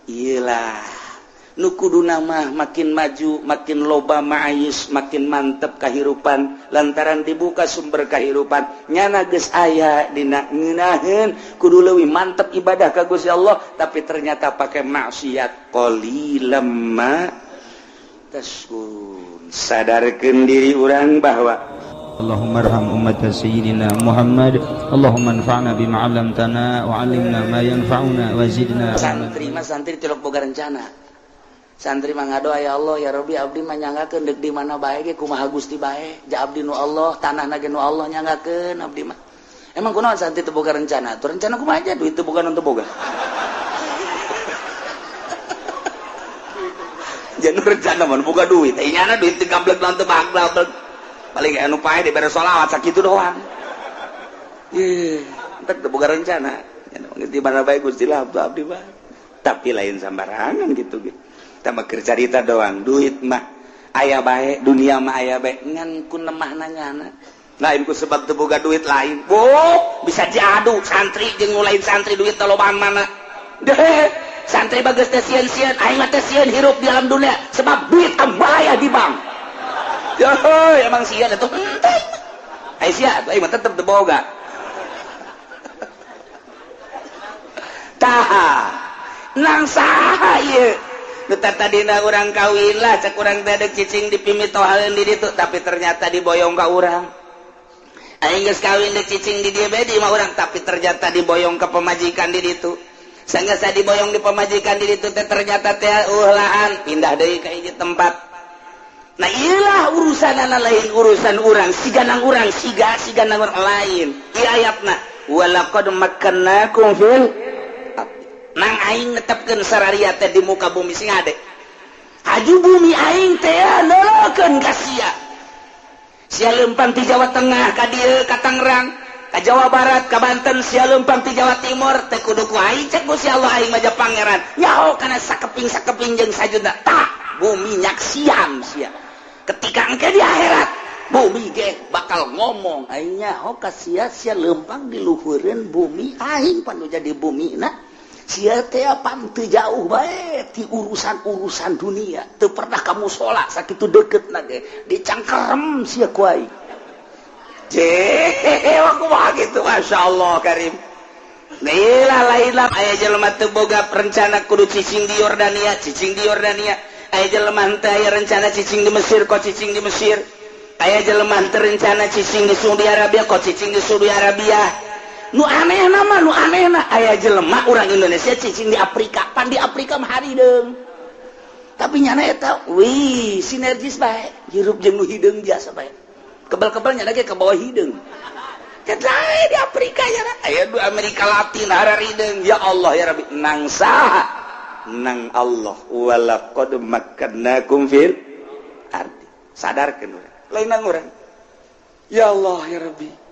iyalah nu kudu nama makin maju makin loba ma'ayis makin mantep kahirupan lantaran dibuka sumber kahirupan nyana geus aya dina ngeunaheun kudu leuwih mantep ibadah ka Gusti Allah tapi ternyata pakai maksiat qalilam ma tashkurun sadarkeun diri urang bahwa Allahumma arham ummat sayyidina Muhammad Allahumma anfa'na bima 'allamtana wa 'allimna ma yanfa'una wa zidna santri tilok boga rencana santri mangadoa ya Allah ya Rabbi abdi mah nyanggakeun deuk di mana bae ge kumaha Gusti bae ja abdi nu Allah tanahna ge nu Allah nyanggakeun abdi mah emang kunaon santri teu boga rencana tuh rencana kumaha aja duit teu boga nu teu boga jangan rencana mah boga duit inyana duit teu gablek lan teu baglek paling anu pae dibere sholawat sakitu doang ye entek teu boga rencana di mana bae Gusti lah abdi mah tapi lain sambarangan gitu tambah cerita doang duit mah aya bae dunia mah aya bae ngan ku nemah nanyana lain ku sebab teu boga duit lain bisa diadu santri jeung nu lain santri duit lobaan mana deh santri bageus teh sieun-sieun aing mah teh sieun hirup di alam dunia sebab duit aya di bank ya emang sieun atuh henteu ai sia aing mah tetep teu boga tah nang saha ieu tadina orang kawin lah cek orang teh cicing dipimitohaeun di ditu tapi ternyata diboyong ka urang aing geus kawin deuk cicing di dieu bae di mah urang tapi ternyata diboyong ka pemajikan di ditu sanggeus diboyong di pemajikan di ditu teh ternyata teh laan pindah deui ka hiji tempat nah iyalah urusanana lain urusan urang siganang urang siganang urang lain ieu ayatna walaqad makkannakum fil nang aing netepkeun sararia teh di muka bumi sing ade haju bumi aing teh neulekeun ka sia leumpang ti Jawa Tengah ka dieu ka Tangerang ka Jawa Barat ka Banten sia leumpang ti Jawa Timur teh kudu ku aing cek Gusti Allah aing mah pangeran nyaho kana sakeping jeung sajuna tah bumi nyaksian sia ketika engke di akhirat bumi ge bakal ngomong aing nyaho ka sia leumpang di luhureun bumi aing panu jadi bumi na sia teh pan teu jauh bae ti urusan dunia teu pernah kamu sholat sakitu deuketna ge dicangkerem sia ku aing kumaha kitu masyaallah karim lain aya jelema teu boga rencana kudu cicing di Yordania aya jelema teh aya rencana cicing di Mesir kok cicing di Mesir aya jelema teh rencana cicing di Saudi Arabia kok cicing di Saudi Arabia nu anehna aya jelema urang Indonesia cicing di Afrika pan di Afrika mah harideung tapi nyana eta sinergis bae hirup jeung nu hideung biasa bae kebal-kebal nyana ge ke bawah hideung kadae di Afrika nyana aya di Amerika Latin harideung ya Allah ya Rabbi nang saha nang Allah walaqad makkannakum fil ardi sadarkeun urang lain nang urang ya Allah ya Rabbi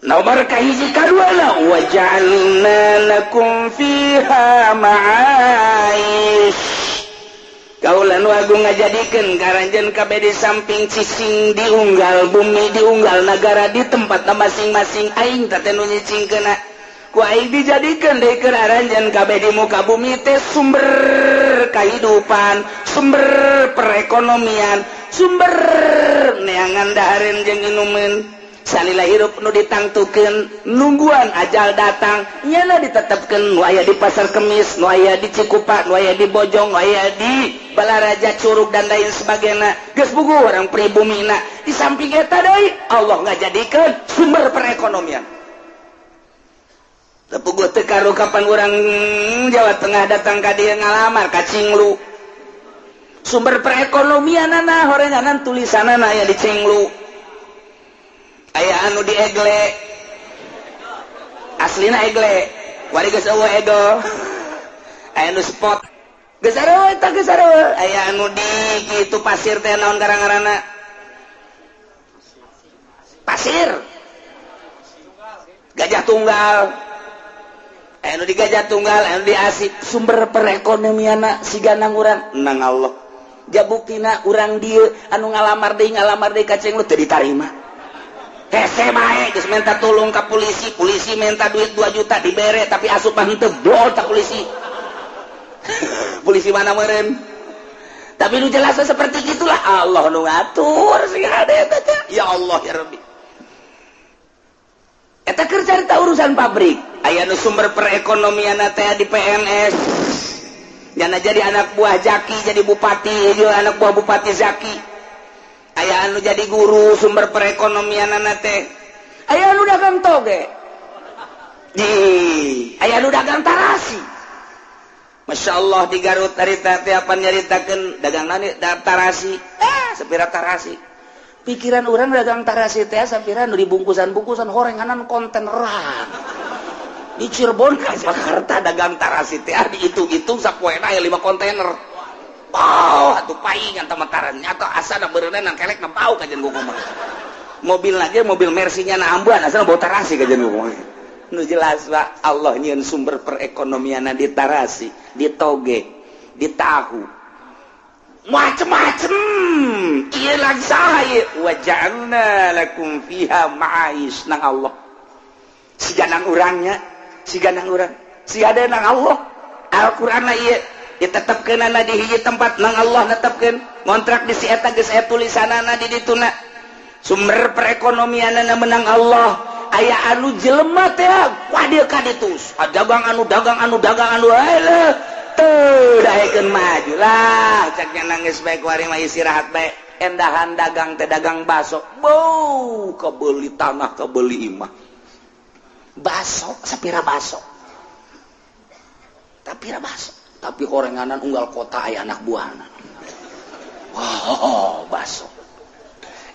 nomor kahiji kaduana wa ja'alna lakum fiha ma'aish kaulan wagung ngajadikeun karanjeun kabeh di samping cicing diunggal bumi diunggal negara di tempatna masing-masing aing teh nu nyicingkeunna ku aing dijadikeun deui keur aranjeun kabeh di muka bumi teh sumber kehidupan sumber perekonomian sumber neangan dahareun jeung inumeun salila hirup nu ditangtukeun nungguan ajal datang nyana ditetepkeun nu aya di Pasar Kemis nu aya di Cikupa nu aya di Bojong nu aya di Balaraja Curug dan lain sebagainya geus bugu orang pribumina di samping eta deui Allah ngajadikeun sumber perekonomian teu puguh teu karu kapan urang Jawa Tengah datang ka dieu ngalamar ka Cinglu sumber perekonomianana horenganan tulisanana aya di Cinglu aya anu di Egle aslina Egle wari geus eueuh Ego aya nu spot geus sareueut eta geus sareueut aya anu di kitu pasir teh naon garang-garangna pasir Gajah Tunggal aya nu di Gajah Tunggal aya nu di Asik sumber perekonomianna siganang urang nang Allah jabuktina urang dieu anu ngalamar deui ka Cenglu teu ditarima hese bae geus minta tulung ka polisi minta duit 2 juta dibere tapi asup mah henteu blol ta polisi polisi mana meureun. Tapi nu jelas seperti gitulah Allah nu ngatur sing hade eta. Ya Allah ya Rabbi. Eta keur carita urusan pabrik. Aya nu sumber perekonomian teh di PNS. Jana jadi anak buah Zaki jadi bupati, jeung anak buah bupati Zaki. Aya anu jadi guru sumber perekonomian teh. Aya anu dagang toge. Aya anu dagang tarasi. Masya Allah di Garut harita teh apa nyaritakeun dagang nani tarasi. Sapira tarasi. Pikiran orang dagang tarasi teh sapira nu dibungkusan-bungkusan horenganan konteneran. Di Cirebon ka Jakarta dagang tarasi teh dihitung-hitung sapoena aya 5 kontainer. Wow, atuh paingan tamataran nyata asana beureunan kelek na bau kajen gua mah. Mobil aja mobil Mercy-nya na ambuan asana bau tarasi kajen gua mah. Nu jelas Pak, Allah nyieun sumber perekonomianna di tarasi, di toge, di tahu. Macem-macem. Ieu lagi saha ieu? Wa ja'alna lakum fiha ma'ais nang Allah. Siga nang urangnya, siga nang urang. Siga ada nang Allah. Al-Qur'an ieu ditetepkeunana di hiji tempat nang Allah netepkeun. Ngontrak di si eta geus aya tulisanana di dituna. Sumber perekonomianna menang Allah. Aya anu jelema teh wadieu ka ditu dagang anu haeuh teu daekeun maju lah caknya nangis bae kuari mah istirahat bae endahan dagang teh dagang baso bau kebeuli tanah kebeuli imah baso sapira baso tapi horenganan unggal kota aya anak buahna wow baso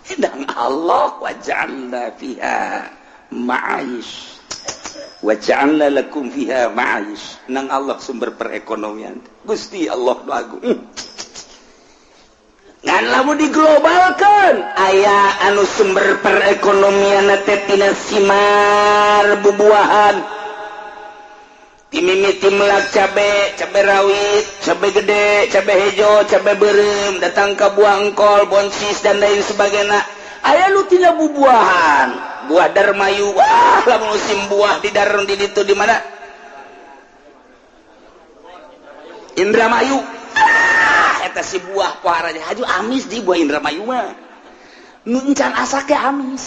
edang Allah waja'alna fiha ma'ais wa ja'alna lakum fiha ma'ais nang Allah sumber perekonomian Gusti Allah nu agung ngan lamun diglobalkeun aya anu sumber perekonomian teh tina simar bubuahan timimiti melak cabe rawit cabe gede cabe hejo cabe beureum datang ka buah engkol bonsis dan lain sebagainya aya nu tina bubuahan buah darmayu wah lamun musim buah di daron di ditu di mana Indramayu eta si buah poharanya haju amis di buah Indramayu mah nu encan asak ge amis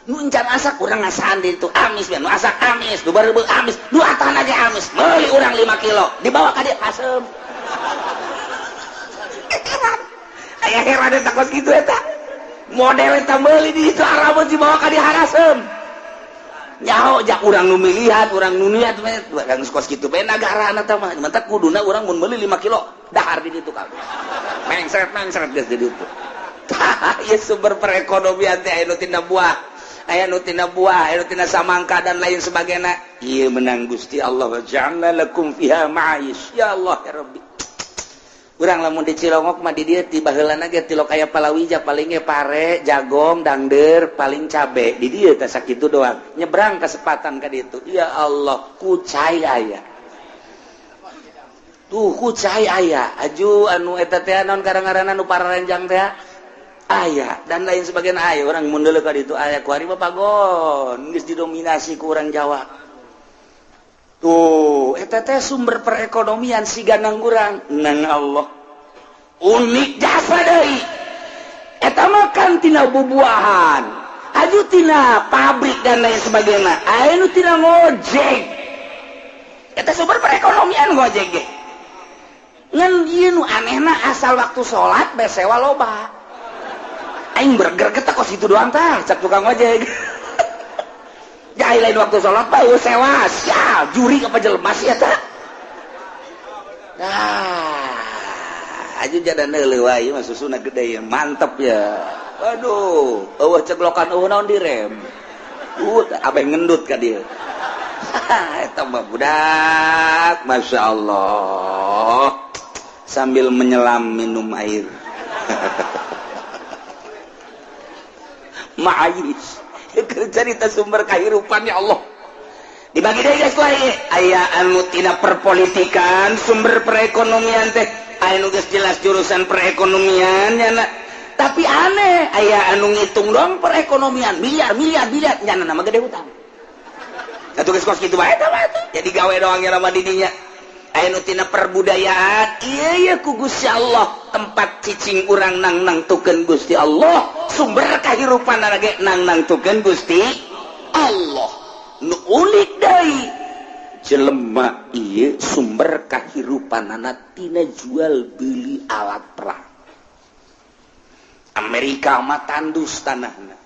nu encan asak urang ngasaan di ditu amis nu asak amis nu bareubeu amis nu atana ge amis meuli urang 5 kilo dibawa ka dieu asem aya heran eta kos kitu eta model eta meuli di ditu arabot dibawa ka diharasem nyaho jak urang nu milihat urang nu niat urang kos kitu bae nagarana teh mah mantap kuduna urang mun meuli 5 kilo dahar di ditu kabeh mengseret geus di ditu ieu sumber perekonomian teh anu tina buah aya nu tina buah aya nu tina samangka dan lain sebagainya ieu menang Gusti Allah wa ja'alna lakum fiha ma'ais ya Allah ya Rabbi urang lamun di Cilongok mah di dieu ti baheulana ge tilok aya palawija paling ge pare jagong dangdeur paling cabe di dieu teh sakitu doang nyebrang ka sepatan ka ditu ya Allah kucai aya tuh kucai aya aju anu eta teh naon ngaranna nu pararenjang teh aya dan lain sebagainya aya urang mun deuleu ka ditu aya kuari mah pagon geus didominasi ku urang Jawa. Tuh, eta teh sumber perekonomian siga nang urang nang Allah. Unik jasa deui. Eta mah kan tina bubuahan, aju tina pabrik dan lain sebagainya. Aya nu tina ngojek. Eta sumber perekonomian ngojek ge. Ngan ieu nu anehna asal waktu salat bae sewa loba. Aing burger kita kos itu doang tah, cak tukang ojek. Jai lain waktu sholat pak, sewa, ya juri apa jelema sih eta? Nah, aja jadan deuleu wae mah susuna gede mantep ya. Waduh, eueuh ceglokan eueuh naon direm. Abeh ngendut ka dieu. Eta mah budak, masyaallah. Sambil menyelam minum air. Ma'ais. Cerita sumber kehidupan ya Allah dibagi deh guys aya anu tina perpolitikan sumber perekonomian teh aya nu geus jelas jurusan perekonomian nya tapi aneh aya anu ngitung dong perekonomian miliar nya nama gede hutang atuh geus kos kitu bae tah jadi gawe doang ya nama didinya anu tina perbudayaan iya ku Gusti Allah tempat cicing urang nang-nangtukeun Gusti Allah sumber kahirupanna ge nang-nangtukeun Gusti Allah nu unik deui jelema ieu sumber kahirupanana tina jual beli alat perang Amerika mah tandus tanahna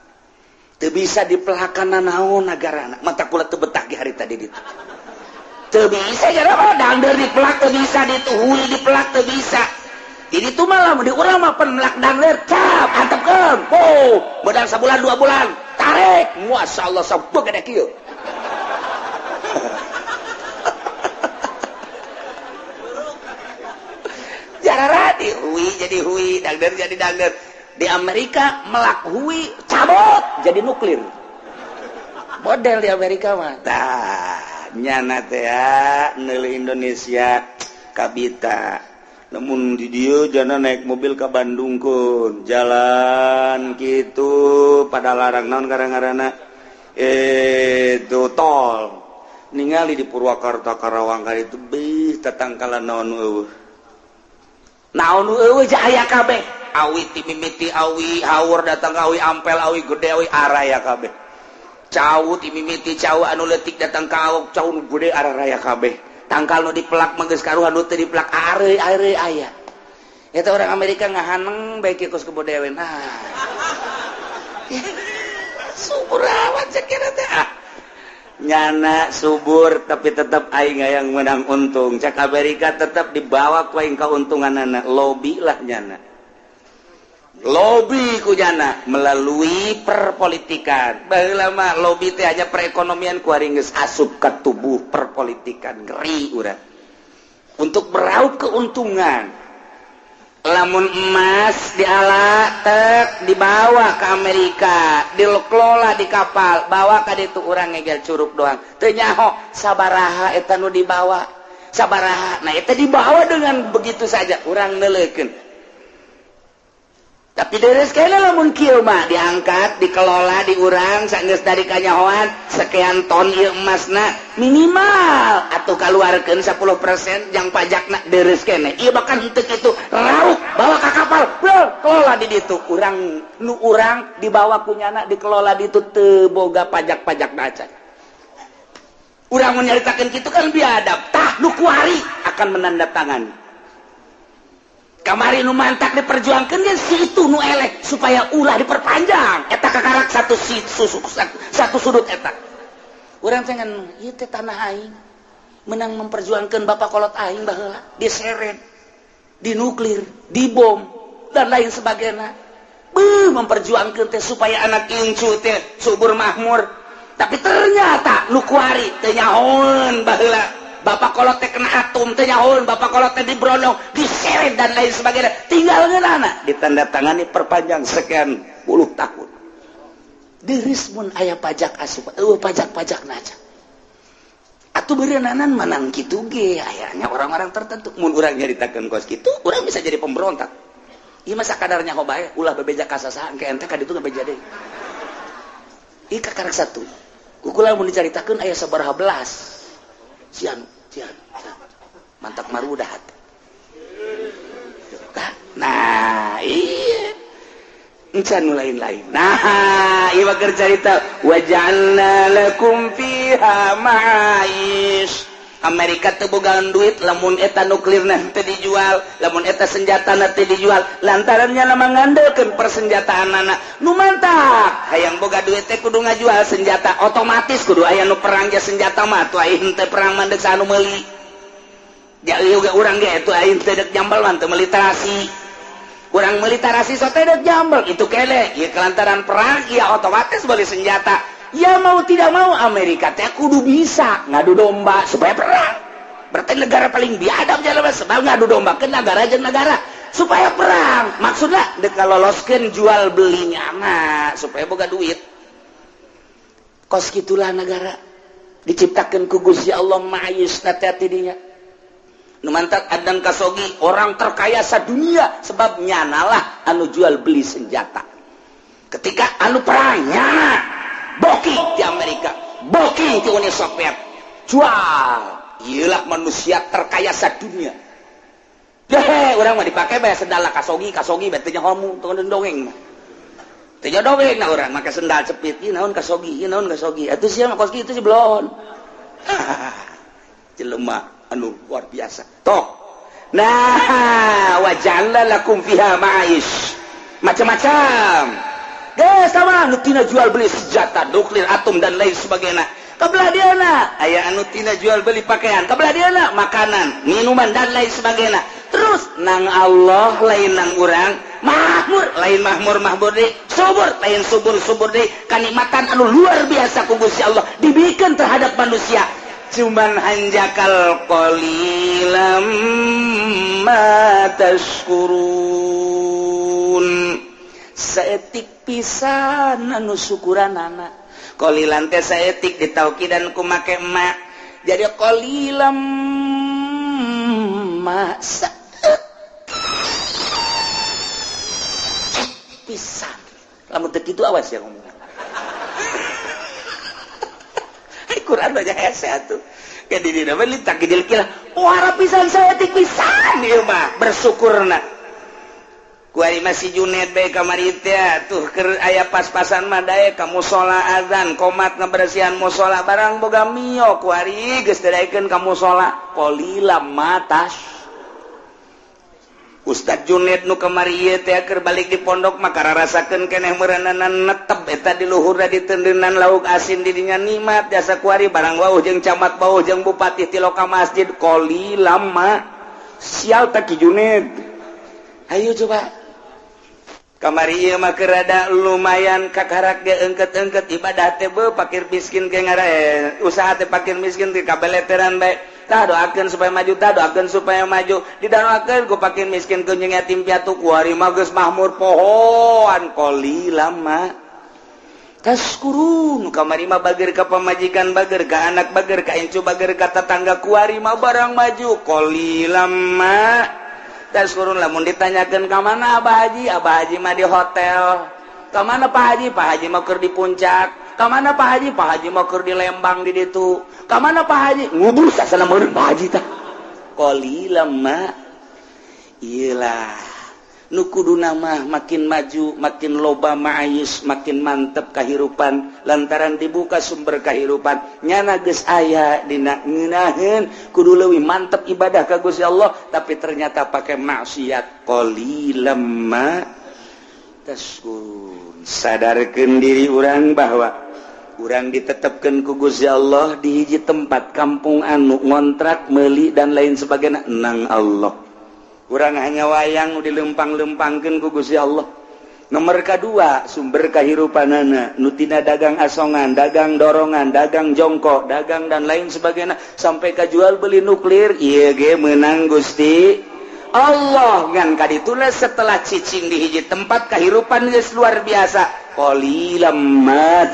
teu bisa dipelakana naon nagarana mata kula teu betah ge hari tadi ditu teu bisa jadi apa dangdeur dipelak teu bisa dituhui dipelak teu bisa jadi itu malah di urang mah penelak dangdeur cap antepkeun po beudang sabulan 2 bulan tarik masyaallah sabeu gede kieu jarara dihui jadi hui dangdeur jadi dangdeur di Amerika melak hui cabut jadi nuklir model di Amerika mah tah nyana teh ya neuli Indonesia kabita namun di dieu jana naik mobil ke Bandung kun jalan gitu pada larang naon ngaranna itu tol ningali di Purwakarta Karawang kali itu beuh tatangkalan naon eueuh naon eueuh aya kabeh awi timimiti awi haur datang awi ampel awi gede awi araya kabeh cau timimiti cau anu leutik datang ka awok cau nu gede araya kabeh tangkal nu dipelak mah geus karuhan nu teu dipelak are aya eta orang Amerika ngahaneng bae kieu ku bodewen subur awan cek teh nyana subur tapi tetap aing yang menang untung cek Amerika tetap dibawa ku aing kauntunganana lobby lah nyana lobby ku nyana melalui perpolitikan baheula mah lobby teh hanya perekonomian ku ari geus asup ka tubuh perpolitikan ngeri urang untuk meraup keuntungan lamun emas diala tek dibawa ke Amerika dikelola di kapal bawa ka ditu urang ngegel curug doang teu nyaho sabaraha eta nu dibawa sabaraha nah eta dibawa dengan begitu saja urang neuleukeun tapi deres kene lamun kieu mah diangkat dikelola diurang saenggeus dari kanyahoan sekian ton ieu emasna minimal atuh kaluarkeun 10% jang pajakna deres kene ieu bahkan henteu kitu rauk bawa ka kapal kelola di ditu urang nu urang dibawa kunyana dikelola di ditu teu boga pajak-pajak acan urang mun nyaritakeun kitu kan biadab tah nu kuari akan menandatangani kamari nu mantak diperjuangkeun geus si itu nu eleh supaya ulah diperpanjang eta kakarak satu sudut eta urang teh ngan ieu teh tanah aing menang memperjuangkeun bapak kolot aing baheula diseret dinuklir dibom dan lain sebagainya memperjuangkeun teh supaya anak incu teh subur makmur tapi ternyata nu kuari teu nyahoeun baheula bapak kolot teh kena atom teh nyahoeun bapak kolot teh dibrondong diseret dan lain sebagainya tinggal ngeunana ditandatangani perpanjang sekian puluh tahun deureus mun aya pajak asup pajak-pajak naja atuh beureunanan manang kitu ge ayanya orang-orang tertentu mun urang nyaritakeun kos kitu urang bisa jadi pemberontak ieu mah sakadarnya bae ulah bebeja kasasahan ke ente ka ditu bebeja deui ieu kakarak satu kukula mun dicaritakeun aya sabaraha belas Cian, mantap marudah. Nah, iya. Encan lain-lain. Nah, ieu keur carita wa ja'alna lakum fiha ma'aish. Amerika teu bogaan duit lamun eta nuklirna teu dijual, lamun eta senjatana teu dijual, lantaran nya mangandeukeun persenjataanana. Nu mantap, hayang boga duit teh kudu ngajual senjata, otomatis kudu aya nu perang ge senjata mah tuh aing teh perang mandeg sanu meuli. Ja ieu ge urang ge atuh aing teh deuk jambal mah teu militarasi. Urang militarasi so teh deuk jambal itu kele, ieu kelantaran perang ieu otomatis beli senjata. Ya mau tidak mau Amerika teh kudu bisa ngadu domba supaya perang. Berarti negara paling biadab jalema sebab ngadu domba ke negara jeung negara supaya perang. Maksudna deuk kaloloskeun jual belinya mah supaya boga duit. Kos kitulah negara diciptakeun ku Gusti Allah ma'ayis teh dinya. Nu mantap adan kasogi orang terkaya sadunia sebab nyanalah anu jual beli senjata. Ketika anu perang nyana Boki di Amerika, Boki di Uni Soviet, jual iyalah manusia terkaya sadunia. Deh, orang mah dipakai bae sendal kasogi betenya homu tong dongeng mah. Teu dongeng na urang make sendal cepit, ieu naon kasogi. Atuh sia mah kasogi itu belon. Jelema anu luar biasa. Toh. Nah, wajalla lakum fiha ma'ish. Macam-macam. Geus sama anu tina jual beli senjata, nuklir, atom dan lain sebagainya. Kabelah diana aya anu tina jual beli pakaian, kabelah diana makanan, minuman dan lain sebagainya. Terus nang Allah lain nang urang, makmur lain mahmur deui, subur lain subur deui, kanikmatan anu luar biasa ku Gusti Allah dibikeun terhadap manusia. Cuman hanjakal qalilam ma tashkurun. Saeutik pisan anu syukuranana. Qalilan teh saeutik ditaukidan ku make ma. Jadi qalilam ma pisan. Lamun teu kitu awas ya ngomong. Quran baca hese atuh. Ka di dina mah litak gidil kilah. Wara pisan saeutik pisan ieu mah bersyukurna. Ku ari masih Junaid bae kamari teh tuh keur aya pas-pasan mah dae ka mushola azan, qomat ngabersihan mushola barang boga mio ku ari geus daekeun ka mushola. Qalilam matas. Ustaz Junaid nu kamari ieu teh keur balik di pondok mah kararasakeun keneh meureunana netep eta di luhurna ditendeunan lauk asin di dinya nikmat jasa kuari barang wauh jeung camat wauh jeung bupati ti loka masjid qalilam ma sial tak Junaid. Ayo coba kamari ieu mah keur ada lumayan kakarak ge eungkeut-eungkeut ibadah teh beuh fakir miskin ge ngarae usaha teh fakir miskin teh kabeleteran bae. Tah doakeun supaya maju, didoakeun ku fakir miskin ku jeung yatim piatu ku ari mah geus mahmur pohon qalilam ma tashkurun. Kamari mah bager ka pamajikan bager ka anak bager ka incu bager ka tetangga ku ari mah barang maju qalilam ma tashkurun. Lamun ditanyakeun ka mana Abah Haji mah di hotel. Ka mana Pak Haji mah keur di puncak. Ka mana Pak Haji mah keur di Lembang di ditu. Ka mana Pak Haji? Ngubur sasana meureun Pak Haji tah. Qalilam ma. Iyalah. Nu kuduna mah makin maju, makin loba ma'ayis, makin mantep kahirupan lantaran dibuka sumber kahirupan. Nyana geus aya dina ngeunaheun kudu leuwih mantep ibadah ka Gusti Allah tapi ternyata pakai maksiat. Qalilam ma tashkurun. Sadarkeun diri urang bahwa urang ditetepkeun ku Gusti Allah di hiji tempat kampung anu ngontrak meuli dan lain sebagainya nang Allah. Urang hanya wayang nu dilempang-lempangkeun ku Gusti Allah. Nomor kedua sumber kahirupanana nu tina dagang asongan, dagang dorongan, dagang jongkok, dagang dan lain sebagainya sampai ka jual beli nuklir ieu ge meunang Gusti Allah. Ngan kadituna setelah cicing di hiji tempat kahirupan geus luar biasa. Qalilam ma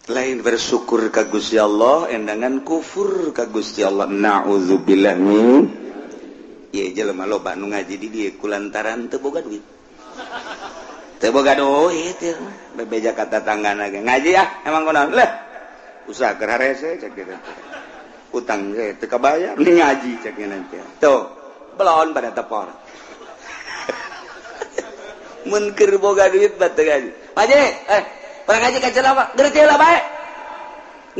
lain bersyukur ka Gusti Allah endangan kufur ka Gusti Allah. Nauzubillah min ieu jelema loba nu ngaji di dieu kulantaran teu boga duit. Teu boga duit ieu bebeja ka tatanggana ge ngaji emang kunaon leh usaha keur harese cek kitu. Utang ge teu kabayar ning ngaji cek nanti. Tuh belon pada tepor. Mun keur boga duit bae teu ngaji. Pak Haji orang ngaji ka Cilawa, geus Cilawa bae.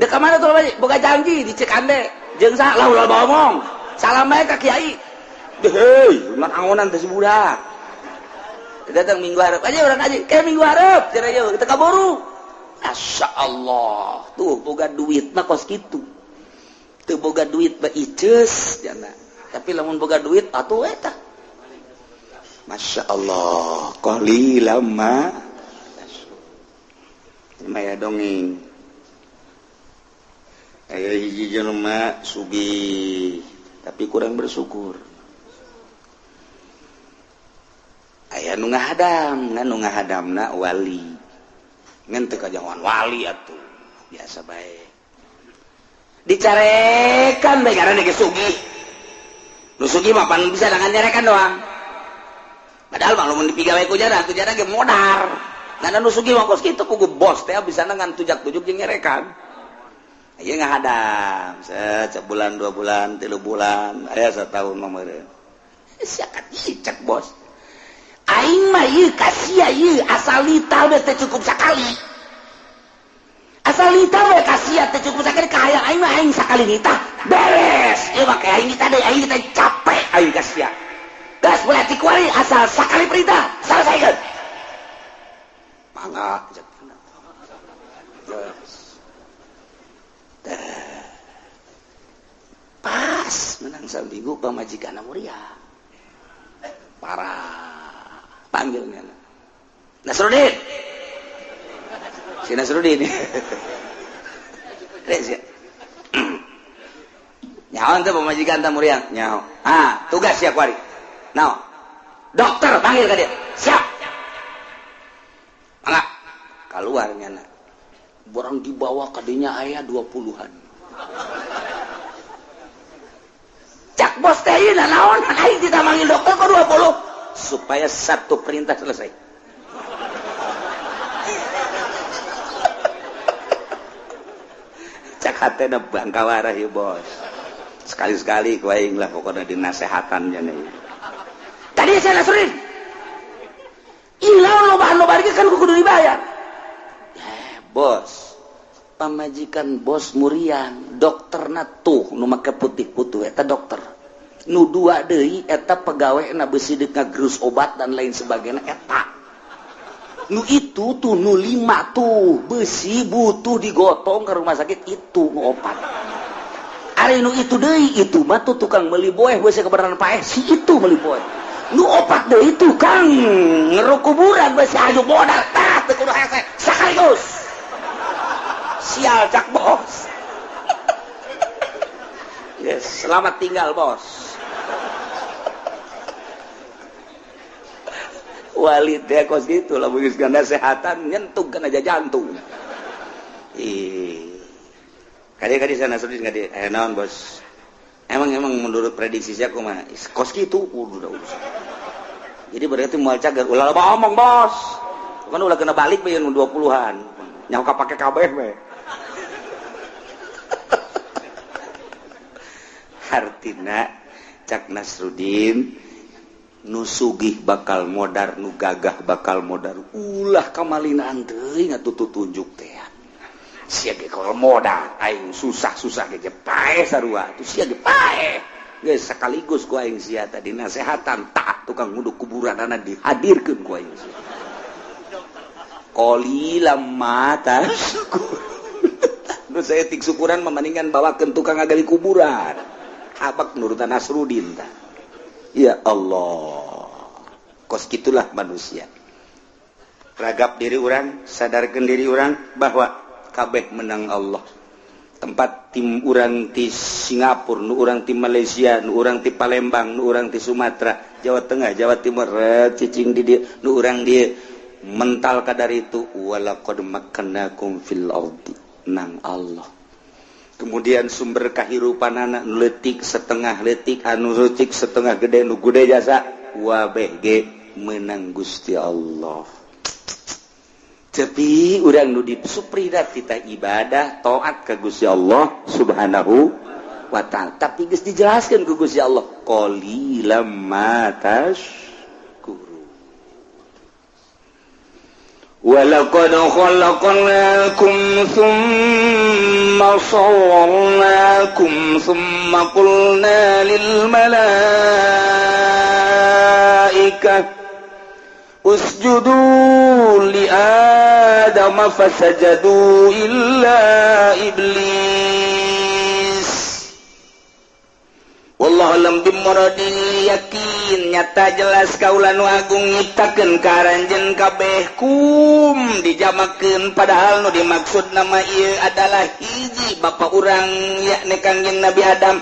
Dek ka mana tuh Pak? Boga janji di Cikande. Jeung sa lah ngomong. Salam bae ka Kiai. Heuy, urang angonan teh budak. Datang minggu hareup. Aja orang ngaji, kayak minggu hareup cenah ieu teu kaburu. Masyaallah. Tuh boga duit mah kos kitu. Teu boga duit mah iceus jana. Tapi lamun boga duit atuh eta. Masyaallah. Qalilam ma maya dongeng aya hiji jelema sugih tapi kurang bersyukur. Aya nu ngahadamna wali ngan teu kajangan wali atuh biasa bae dicarekan bae karena ge sugih. Nu sugih mah pan bisa dengan nyarekan doang. Padahal mah lamun dipigawe ku jarang ge modar. Karena nu sugih mah kos kitu ku bos teh bisa dengan tujak-tujuk jeung nyerekan. Ieu ngahadam sebulan 2 bulan 3 bulan aya satahun mah meureun sia cek bos aing mah ieu kasia ieu asal lita we teh cukup sakali asal lita we kasia teh cukup sakali ka hayang aing mah aing sakali nita beres ieu mah kayak aing nita deui aing teh capek aing kasia gas boleh tikuari asal sakali perintah selesaikeun mangga cek pas menang saminggu pamajikan Muria parah panggilnya Nasrudin si Nasrudin nyaon tuh pamajikan Muria nyaho tugas ya kuari naon dokter panggil ka dia siap mangga keluar nyana borang dibawa ke dinya aya 20-an cak bos teh ieu naon aing kita manggil dokter ke 20 supaya satu perintah selesai cak hatena bangkawarah ya bos sekali-sekali ku aing lah pokoknya dinasehatannya nih tadi saya Nasrudin ilang loba-loba kan kudu dibayar bos pamajikan bos Murian dokterna tuh nu make putih-putih eta dokter nu dua deui eta pegawena beusi deuk ngagerus obat dan lain sebagainya eta nu itu tuh nu 5 tuh beusi butuh digotong ke rumah sakit itu nu opat ari nu itu deui itu mah tuh tukang meuli boeh beusi kebenaran paeh si itu meuli boeh nu opat deui tukang ngeru kuburan beusi aju modal tah teu kudu hese sakaligus sial cak bos yes selamat tinggal bos walid ya kos gitu lah begitu ganda sehatan nyentuh kan aja jantung kadi sana sedih kadi naon bos emang menurut prediksi saya mah kos gitu udah jadi berarti moal cager ulah ngomong bos kan ulah kena balik bae 20-an nyawa kapake kabeh we artina cak Nasrudin nu sugih bakal modar nu gagah bakal modar ulah kamalinaan deui ngatutu tunjuk teh sia ge kalau modal aing susah-susah ge pae sarua tu sia ge pae geus sakaligus ku aing sia tadi nasehatan tak tukang nguduk kuburanana dihadirkeun ku aing sia qalilam mata syukur nu saya tik syukuran mendingan bawakeun tukang ngagali kuburan abak nurutan Nasrudin ta. Ya Allah kos gitulah manusia ragap diri orang sadarkan diri orang bahwa kabeh menang Allah tempat tim orang di Singapura nu orang di Malaysia nu orang di Palembang nu orang di Sumatera Jawa Tengah Jawa Timur cicing di dia nu orang dia mental kadar itu walaqad makkannakum fil ardi nang Allah kemudian sumber kahirupan anak letik setengah letik anu letik setengah gede nu gede jasa wabeh ge menang Gusti Allah tapi urang nu disuprida kita ibadah taat ka Gusti Allah subhanahu wa ta'ala tapi geus dijelaskeun ku Gusti Allah qalilam ma tashkurun walaqad khalaqnakum thumma sawwarnakum thumma qulna lil malaikati usjudu li Adam fasajadu illa iblis wallahu alam bimuradin yakin nyata jelas kaula nu agung nyiptakeun karanjeun kabeh kum dijamakeun padahal nu dimaksud nama ieu adalah hiji bapa urang yakni Kangjeng Nabi Adam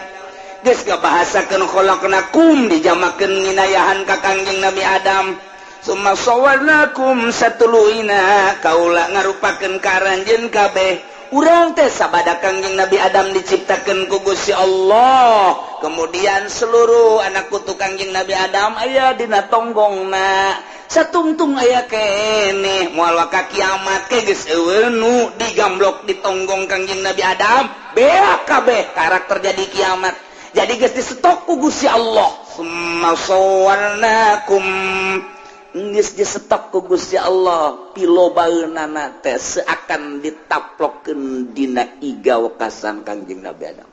geus ngabahasakeun khalaqnakum dijamakeun nginayahan ka Kangjeng Nabi Adam summa sawarnakum satuluina kaula ngarupakeun karanjeun kabeh urang teh sabada Kangjeng Nabi Adam diciptakeun ku Gusti Allah kemudian seluruh anak putu Kangjeng Nabi Adam aya dina tonggongna satungtung aya keneh moal ka kiamat ke geus eueun nu digamblok ditonggong Kangjeng Nabi Adam beak kabeh karakter jadi kiamat jadi geus disetok ku Gusti Allah summa sawarnakum geus disetok ku Gusti Allah pilobaeunana teh seakan ditaplokkeun dina iga wekasan Kangjeng Nabi Adam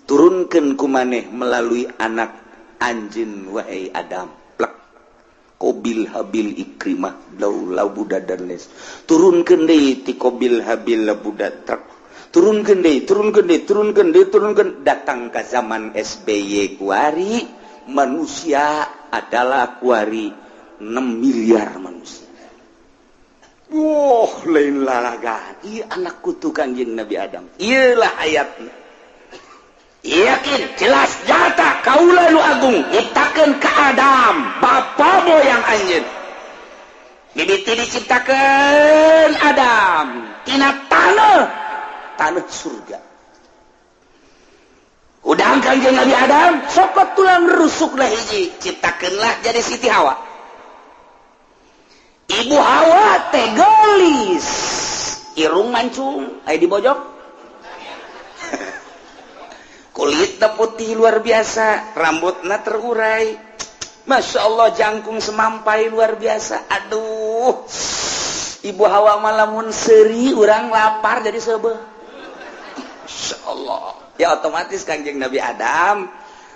turunkeun ku maneh melalui anak anjeun wahai Adam plek Qabil Habil Ikrimah laulau budadanes turunkeun deui ti Qabil Habil budak turunkeun datang ke zaman SBY kuari manusia adalah kuari 6 miliar manusia. Lain lalagan ieu anak kutu Kangjeng Nabi Adam ieulah ayatna yakin jelas nyata kaula nu agung nyiptakeun ka Adam bapa moyang anjeun mimiti diciptakeun Adam tina tanah surga udang Kangjeng Nabi Adam sokot tulang rusuklah hiji ciptakeunlah jadi Siti Hawa Ibu Hawa teh gelis irung mancung aya di bojok kulitnya putih luar biasa rambutnya terurai Masya Allah jangkung semampai luar biasa aduh Ibu Hawa malamun seri urang lapar jadi sebeh Masya Allah ya otomatis Kangjeng Nabi Adam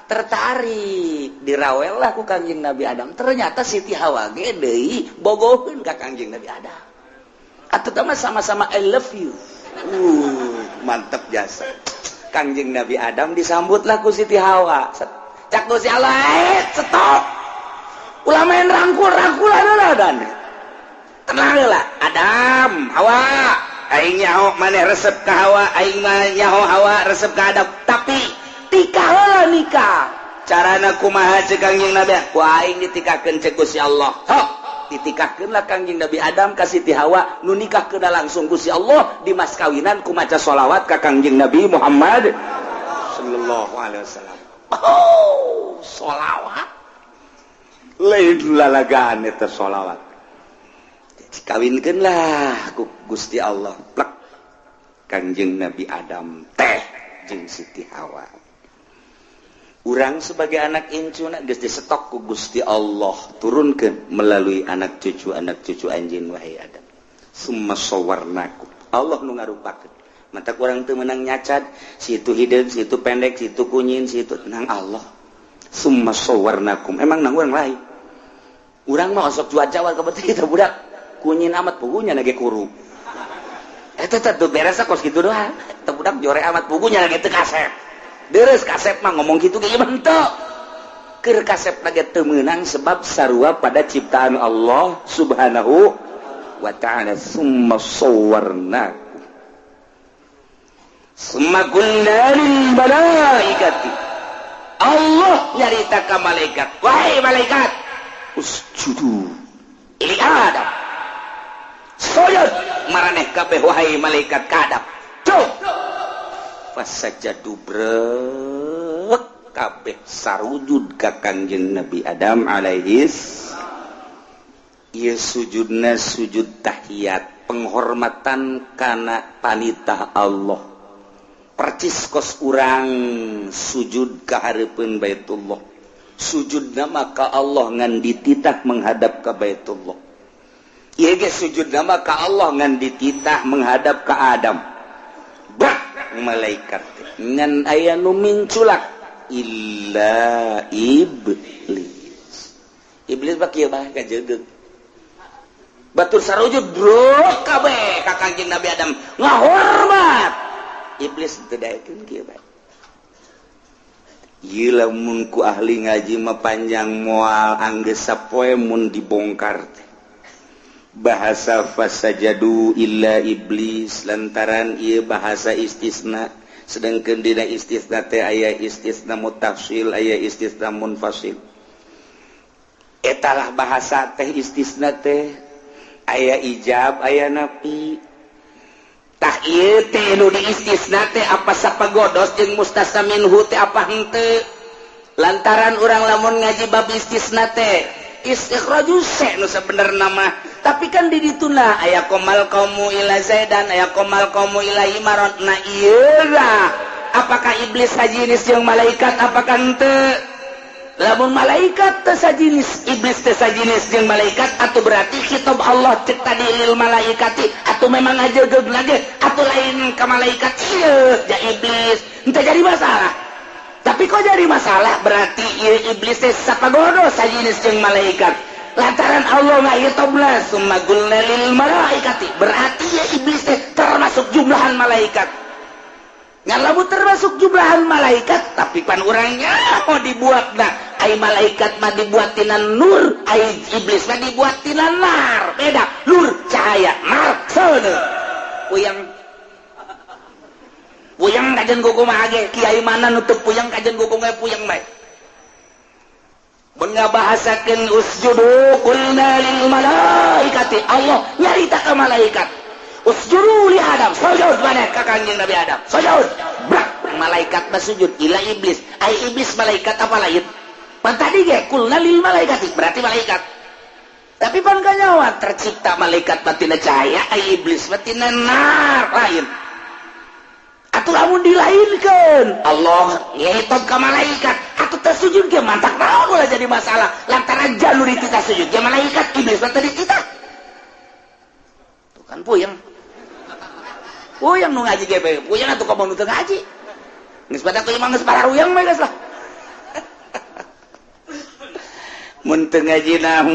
tertarik dirawel lah ku Kangjeng Nabi Adam ternyata Siti Hawa ge deui bogoheun ka Kangjeng Nabi Adam atuh mah sama-sama I love you mantep jasa Kangjeng Nabi Adam disambutlah ku Siti Hawa cak Gusti Allah stop ulah main rangkul-rangkulan dan tenang lah Adam Hawa aing nyaho maneh resep ka Hawa aing mah nyaho Hawa resep ka Adam tapi tikah heula nikah carana kumaha ceuk Kangjeng Nabi ku aing ditikakeun ceuk Gusti Allah hok ditikahkeunlah Kangjeng Nabi Adam ka Siti Hawa nu nikahkeunna langsung Gusti Allah di mas kawinan ku maca sholawat ka Kangjeng Nabi Muhammad sallallahu alaihi wasallam sholawat lain lalagaan eta sholawat dikawinkeunlah ku Gusti Allah plek Kangjeng Nabi Adam teh jeung Siti Hawa urang sebagai anak incuna geus disetok ku Gusti Allah turunkeun melalui anak cucu anjeun wahai Adam summa sawarnakum Allah nu ngarupakeun mata kurang teu meunang nyacad situ hideung situ pendek situ kunyin situ nang Allah summa sawarnakum emang nang urang lain urang mah osok cuaca ka beuti kita budak kunyin amat pugunya na ge kuru eta teh beres kos kitu doang teh budak jore amat pugunya lagi teu kasep deres kasep mah ngomong gitu kayak bentuk keur kasep lagi teu meunang sebab sarua pada ciptaan Allah subhanahu wa ta'ala summa sawarnakum summa qulna lil malaikati Allah nyarita ka malaikat wahai malaikat usjudu li Adam sujud maraneh kabeh wahai malaikat ka Adam fasajadu brek kabeh sarujud ka Kangjeng Nabi Adam alaihis ieu sujudna sujud tahiyat penghormatan kana panitah Allah percis kos urang sujud ka hareupeun Baitullah sujudna maka Allah ngan dititah menghadap ka Baitullah ieu ge sujudna maka Allah ngan dititah menghadap ka Adam malaikat ngan aya nu minculak illa iblis bak kieu bae ka jeudeuh batur sarujud bro kabeh ka Kangjeng Nabi Adam ngahormat iblis teu daekeun kieu bae ieu lamun ku ahli ngaji mah panjang moal anggeus sapoe mun dibongkar teh bahasa fasajadu illa iblis lantaran ieu bahasa istisna sedangkeun dina istisna teh aya istisna mutafsil aya istisna munfasil eta lah bahasa teh istisna teh aya ijab aya nafi tah ieu teh nu di istisna teh apa sapagodos jeung mustasna minhu teh apa henteu lantaran urang lamun ngaji bab istisna teh istikhraju se nu sebenarna mah tapi kan di dituna aya komal qaumu ila zaidan aya komal qaumu ila imaron na ieu apakah iblis sajinis jeung malaikat apakah henteu lamun malaikat teu sajinis iblis teu sajinis jeung malaikat atuh berarti khitab Allah cek tadi lil malaikati atuh memang ngajegeug lagi atuh lain ka malaikat ieu ja iblis henteu jadi masalah. Tapi kok jadi masalah berarti iblis teh sapagodo sajinis jeung malaikat. Lantaran Allah ngahitobna summa qulna lil malaikati berarti ya iblis teh termasuk jumlahan malaikat. Ngan lamun termasuk jumlahan malaikat tapi pan urangnya mau dibuatna ai malaikat mah dibuat tina nur, ai iblis mah dibuat tina nar. Beda, nur cahaya, nar seuneu. Puyang kajen gugu mah age kiai mana nutup puyang kajen gugu ge puyang bae mun ngabahasakeun usjudu qulna lil malaikati Allah nyarita ka malaikat usjudu li Adam sujud maneh ka kanjeng Nabi Adam sujud brak malaikat mah sujud ila iblis ai iblis malaikat apa lain pan tadi ge qulna lil malaikati berarti malaikat tapi pan kanyawa tercipta malaikat batina cahaya ai iblis batina nar lain. Atuh lamun dilainkeun Allah ngitung ka malaikat atuh teu sujud ge mantak naon ulah jadi masalah lantaran jalur itu teh sujud ge malaikat iblis mah teu dititah tuh kan puyeng nu ngaji ge puyeng atuh komo nu teu ngaji geus pada ku imang geus pararuyang mah geus lah mun teu ngajina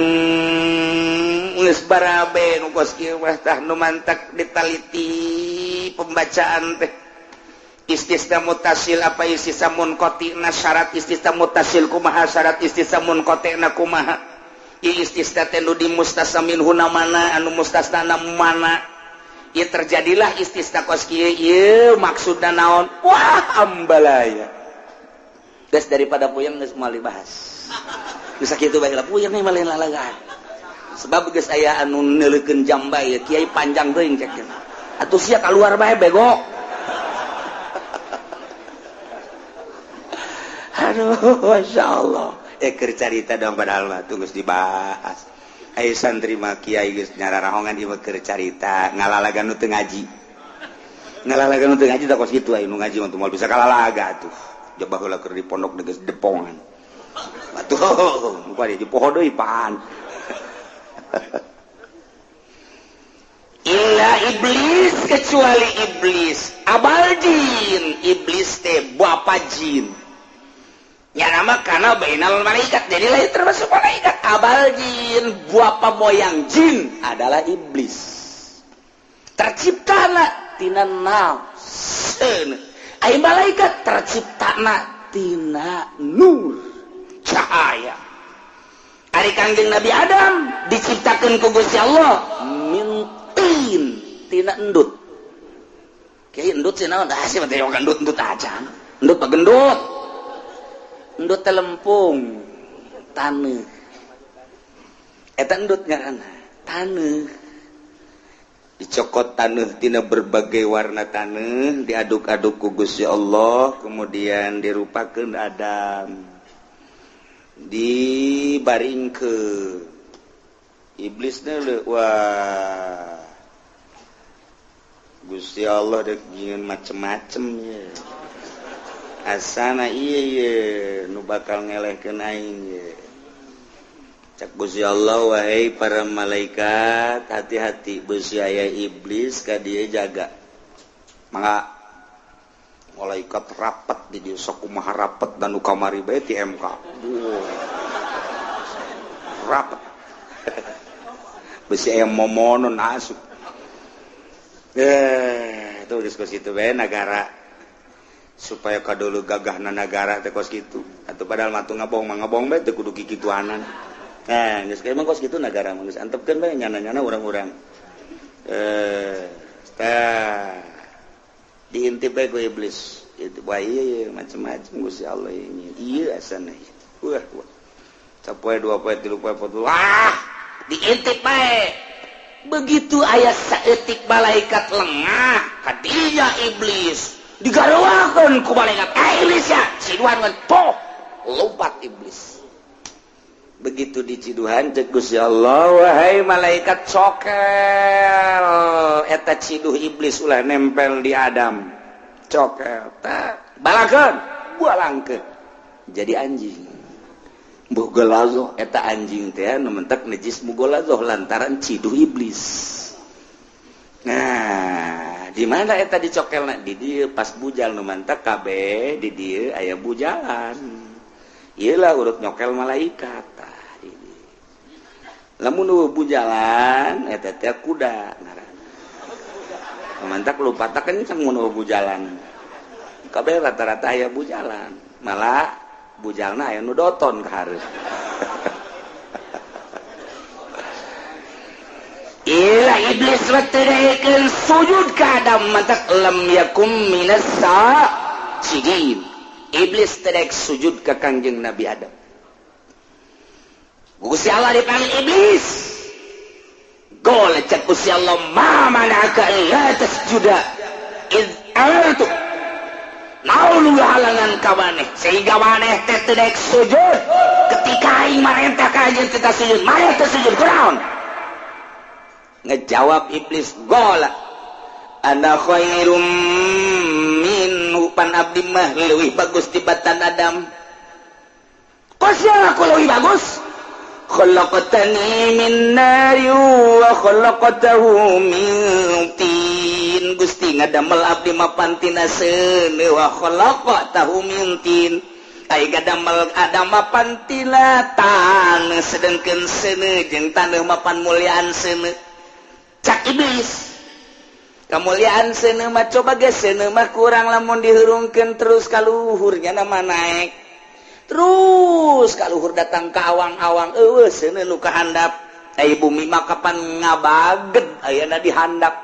geus barabe nu kos kieu mah tah nu mantak ditaliti pembacaan teh istisna mutasil apa istisna munqati na syarat istisna mutasil kumaha syarat istisna munqati na kumaha istisna teh nu dimustasna minhu na mana anu mustasna na mana ieu terjadilah istisna kos kieu ieu maksudna naon wah ambalaya geus daripada puyeng geus moal dibahas geus sakitu bae lah puyeng mah lain lalagan sebab geus aya anu neuleukeun jam bae kiai panjang teuing cek atuh sia kaluar bae bego. Aduh, Masya Allah. Keur carita dong padahal mah tunggu dibahas. Ayo santri mah kiai geus nyararahongan ieu keur carita, ngalalagan nu teu ngaji. Ngalalagan nu teu ngaji tak kos kitu aya nu ngaji mah moal bisa kalalaga atuh. Coba heula keur di pondok geus depongan. Atuh, muka dia di poho deui paan. Illa iblis kecuali iblis. Abal jin, iblis teh bapa jin. Ya nama karena bainal malaikat jadi lain termasuk malaikat abal jin buapa moyang jin adalah iblis terciptana tina nafsun ai malaikat terciptana tina nur cahaya ari kangjeng Nabi Adam diciptakeun ku Gusti Allah min tin tina endut kieu endut sih naon dah sih teh endut acan endut pagendut endut telempung taneuh eta endut ngaranna taneuh dicokot taneuh tina berbagai warna taneuh diaduk-aduk ku Gusti Allah kemudian dirupakeun Adam dibaringkeun iblisna wah Gusti Allah dek nyieun macem-macem ya asana iya nu bakal ngelehkeun aing ye cak Gusti Allah wahai para malaikat hati-hati beusi aya iblis ka dieu jaga mangga malaikat rapat di dieu sok kumaha rapat dan nu kamari bae ti MK rapat beusi aya momonon asup tuh diskusi itu bae negara supaya kadulu gagahna negara teh kos kitu atuh padahal mah ngabong bae teh kudu kikituanan geus emang kos kitu negara mah geus antepkeun bae nyana-nyana urang-urang diintip bae ku iblis itu bae ieu macam-macam Gusti Allah ini ieu asana wah capoe 2 poe 3 poe 4 wah diintip bae begitu aya saeutik malaikat lengah ka dinya iblis digarowakeun ku malaikat iblis ya siduan ngan poh lompat iblis begitu diciduhan cek Gusti Allah, wahai malaikat cokel, eta ciduh iblis ulah nempel di Adam, cokel, tak balakeun, bualangkeun, jadi anjing. Bugolazoh, eta anjing teh nu mentek najis mugolazoh lantaran ciduh iblis. Nah, di mana eta dicokelna? Di dieu pas bujal nu mentek kabeh di dieu aya bujalan. Ieu lah urut nyokel malaikat. Lamun nu bujalan eta teh kuda ngaranna. Mantak lupa tak kencang mun bujalan. Kabeh rata-rata aya bujalan. Malah bujalna aya nu doton ka hareup. Ila iblis watrekeun sujud ka Adam mantak lam yakum minas sajidin. Iblis terek sujud ka Kangjeng Nabi Adam. Gusti Allah dipanggil iblis. Gol cek Gusti Allah, ma manaka la tasjuda id amartu. Naon halangan ka maneh sehingga maneh teh teu daek sujud ketika aing marentah ka anjeun teh sujud. Maneh teh sujud kunaon? Ngejawab iblis, gol ana khairum minhu, pan abdi mah leuwih bagus tibatan Adam. Kosnya aku leuwih bagus. Khalaqtani min nari wa khalaqtahu min tin. Gusti ngadamel abdi mapan tina seuneu wa khalaqtahu min tin. Ai gadamel Adam mapan tina taneuh sedengkeun seuneu jeung taneuh mapan mulyaan seuneu. Cak iblis. Kamuliaan seuneu mah coba ge seuneu mah kurang lamun dihurungkeun terus ka luhur nya nama naek. Terus kaluhur datang ke awang-awang, seuneu nu kahandap. Ai bumi mah kapan ngabaged ayeuna dihandap.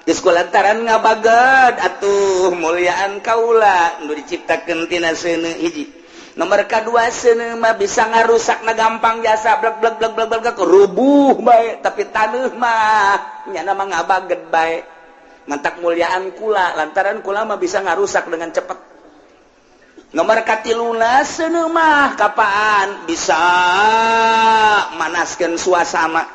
Geus kulantaran ngabaged atuh mulyaan kaula nu diciptakeun tina seuneu hiji. Nomor kadua seuneu mah bisa ngarusakna gampang jasa bleg rubuh bae, tapi taneuh mah nya mah ngabaged bae. Mantak mulyaan kula lantaran kula mah bisa ngarusak dengan cepat. Nomor katiluna seuneu mah kapaan bisa manaskeun suasana.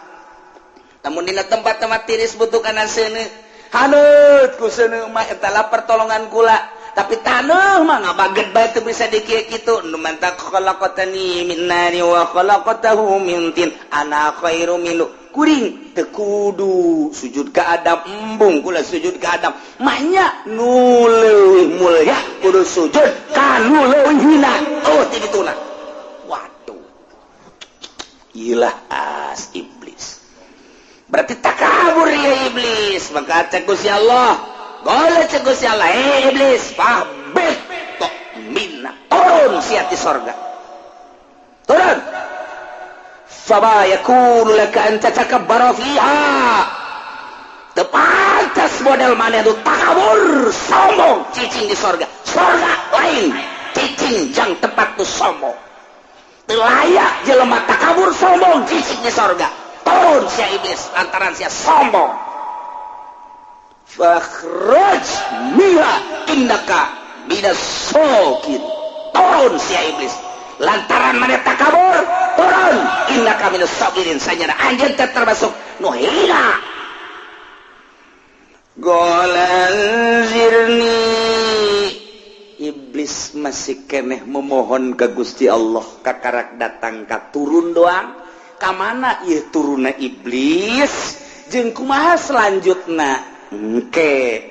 Namun dina tempat-tempat tiris butuhkeun seuneu, haneut ku seuneu mah eta lah pertolongan kula. Tapi taneuh mah ngabaged bae teu bisa dikieu kitu. Nu mantak khalaqatani min nari wa khalaqatahu min tin. Ana khairu minhu. Kuring teu kudu sujud ka Adam, embung kula sujud ka Adam. Mahnya nu leuwih mulya kudu sujud ka nu leuwih hina. Oh ti dituna. Waduh. Ilah as iblis. Berarti takabur ya iblis. Maka cek Gusti Allah, boleh cek Gusti Allah, iblis, fahbit tok minna. Turun sia ti sorga. Turun. Fama yakunu laka an tatakabbara fiha. Tepantas model mana itu takabur, sombong, cicing di sorga. Sorga lain, cicing jang tempat tu sombong. Layak jelema takabur sombong, cicing di sorga. Turun sia iblis lantaran sia sombong. Fakhruj minha innaka minas sokin. Turun sia iblis lantaran mana takabur, turun innaka minas sabirin, sanyana anjeun teh termasuk nu hina. Golanzirni, iblis masih keneh memohon ke Gusti Allah kakarak datang ka turun doang. Ka mana ieu turunna iblis jeung kumaha selanjutna? Engke